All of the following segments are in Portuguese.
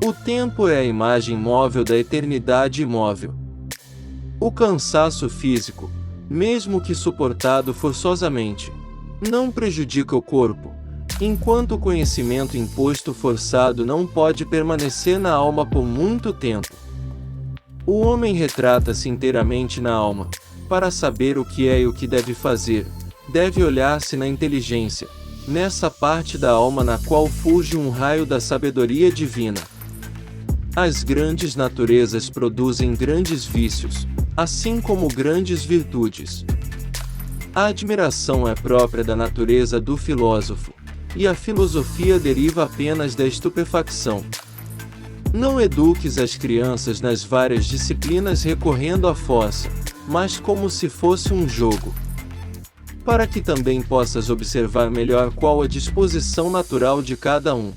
O tempo é a imagem móvel da eternidade imóvel. O cansaço físico, mesmo que suportado forçosamente, não prejudica o corpo, enquanto o conhecimento imposto forçado não pode permanecer na alma por muito tempo. O homem retrata-se inteiramente na alma. Para saber o que é e o que deve fazer, deve olhar-se na inteligência, nessa parte da alma na qual fulge um raio da sabedoria divina. As grandes naturezas produzem grandes vícios, assim como grandes virtudes. A admiração é própria da natureza do filósofo, e a filosofia deriva apenas da estupefacção. Não eduques as crianças nas várias disciplinas recorrendo à fossa, mas como se fosse um jogo. Para que também possas observar melhor qual a disposição natural de cada um.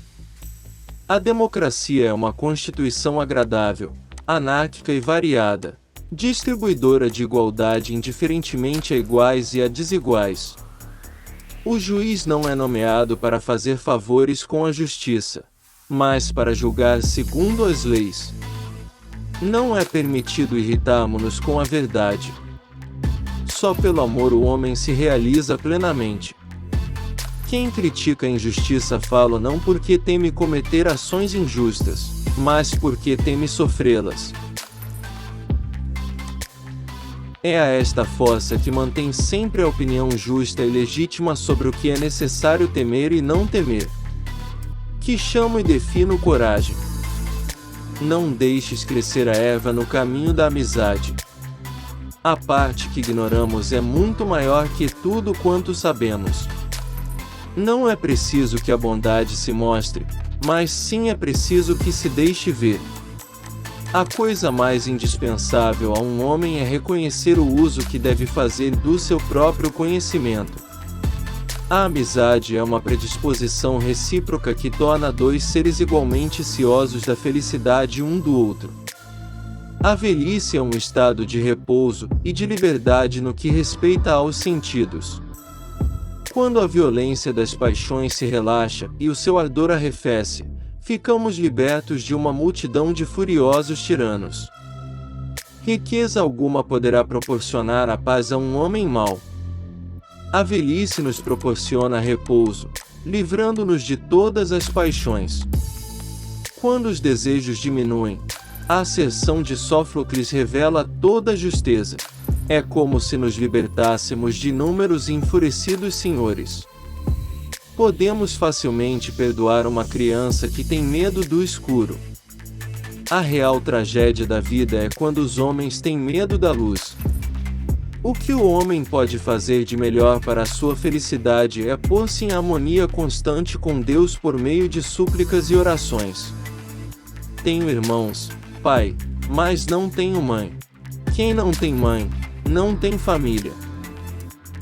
A democracia é uma constituição agradável, anárquica e variada, distribuidora de igualdade indiferentemente a iguais e a desiguais. O juiz não é nomeado para fazer favores com a justiça, mas para julgar segundo as leis. Não é permitido irritarmos-nos com a verdade. Só pelo amor o homem se realiza plenamente. Quem critica a injustiça fala não porque teme cometer ações injustas, mas porque teme sofrê-las. É a esta força que mantém sempre a opinião justa e legítima sobre o que é necessário temer e não temer, que chamo e defino coragem. Não deixes crescer a erva no caminho da amizade. A parte que ignoramos é muito maior que tudo quanto sabemos. Não é preciso que a bondade se mostre, mas sim é preciso que se deixe ver. A coisa mais indispensável a um homem é reconhecer o uso que deve fazer do seu próprio conhecimento. A amizade é uma predisposição recíproca que torna dois seres igualmente ciosos da felicidade um do outro. A velhice é um estado de repouso e de liberdade no que respeita aos sentidos. Quando a violência das paixões se relaxa e o seu ardor arrefece, ficamos libertos de uma multidão de furiosos tiranos. Riqueza alguma poderá proporcionar a paz a um homem mau. A velhice nos proporciona repouso, livrando-nos de todas as paixões. Quando os desejos diminuem, a asserção de Sófocles revela toda a justeza. É como se nos libertássemos de inúmeros e enfurecidos senhores. Podemos facilmente perdoar uma criança que tem medo do escuro. A real tragédia da vida é quando os homens têm medo da luz. O que o homem pode fazer de melhor para a sua felicidade é pôr-se em harmonia constante com Deus por meio de súplicas e orações. Tenho irmãos, pai, mas não tenho mãe. Quem não tem mãe, não tem família.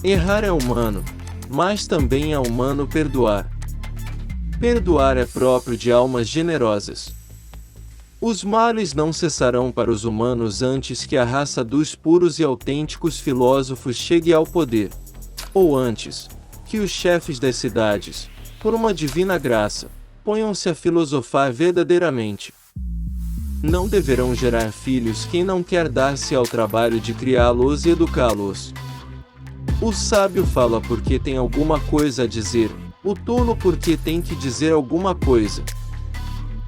Errar é humano, mas também é humano perdoar. Perdoar é próprio de almas generosas. Os males não cessarão para os humanos antes que a raça dos puros e autênticos filósofos chegue ao poder. Ou antes, que os chefes das cidades, por uma divina graça, ponham-se a filosofar verdadeiramente. Não deverão gerar filhos quem não quer dar-se ao trabalho de criá-los e educá-los. O sábio fala porque tem alguma coisa a dizer, o tolo porque tem que dizer alguma coisa.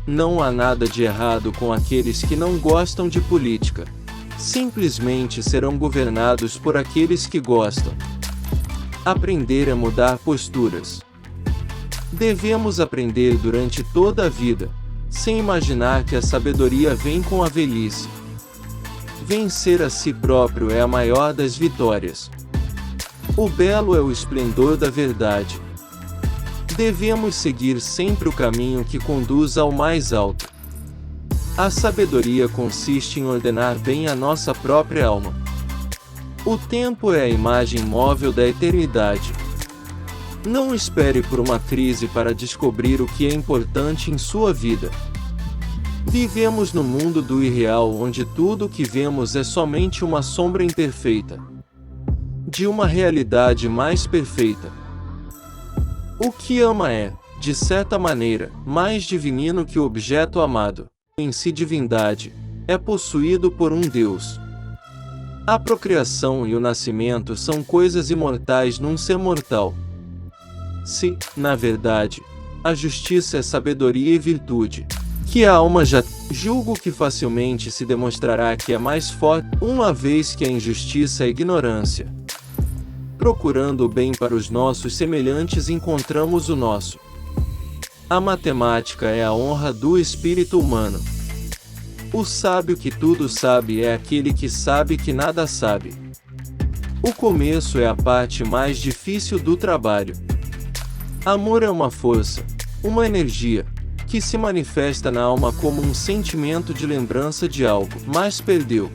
Não há nada de errado com aqueles que não gostam de política. Simplesmente serão governados por aqueles que gostam. Aprender é mudar posturas. Devemos aprender durante toda a vida, sem imaginar que a sabedoria vem com a velhice. Vencer a si próprio é a maior das vitórias. O belo é o esplendor da verdade. Devemos seguir sempre o caminho que conduz ao mais alto. A sabedoria consiste em ordenar bem a nossa própria alma. O tempo é a imagem móvel da eternidade. Não espere por uma crise para descobrir o que é importante em sua vida. Vivemos no mundo do irreal onde tudo o que vemos é somente uma sombra imperfeita de uma realidade mais perfeita. O que ama é, de certa maneira, mais divino que o objeto amado, em si divindade, é possuído por um Deus. A procriação e o nascimento são coisas imortais num ser mortal. Se, na verdade, a justiça é sabedoria e virtude, que a alma já julgo que facilmente se demonstrará que é mais forte, uma vez que a injustiça é ignorância. Procurando o bem para os nossos semelhantes encontramos o nosso. A matemática é a honra do espírito humano. O sábio que tudo sabe é aquele que sabe que nada sabe. O começo é a parte mais difícil do trabalho. Amor é uma força, uma energia, que se manifesta na alma como um sentimento de lembrança de algo, mas perdeu.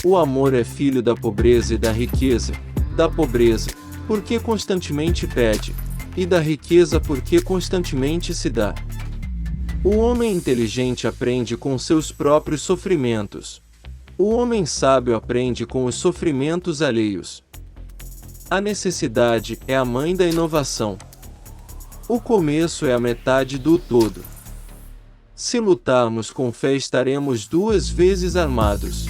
O amor é filho da pobreza e da riqueza, da pobreza, porque constantemente pede, e da riqueza porque constantemente se dá. O homem inteligente aprende com seus próprios sofrimentos. O homem sábio aprende com os sofrimentos alheios. A necessidade é a mãe da inovação. O começo é a metade do todo. Se lutarmos com fé estaremos 2 vezes armados.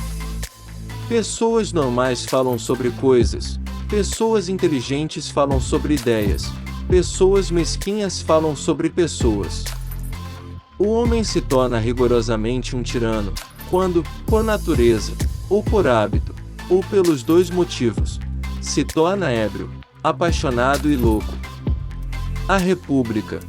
Pessoas normais falam sobre coisas, pessoas inteligentes falam sobre ideias, pessoas mesquinhas falam sobre pessoas. O homem se torna rigorosamente um tirano, quando, por natureza, ou por hábito, ou pelos 2 motivos, se torna ébrio, apaixonado e louco. A República,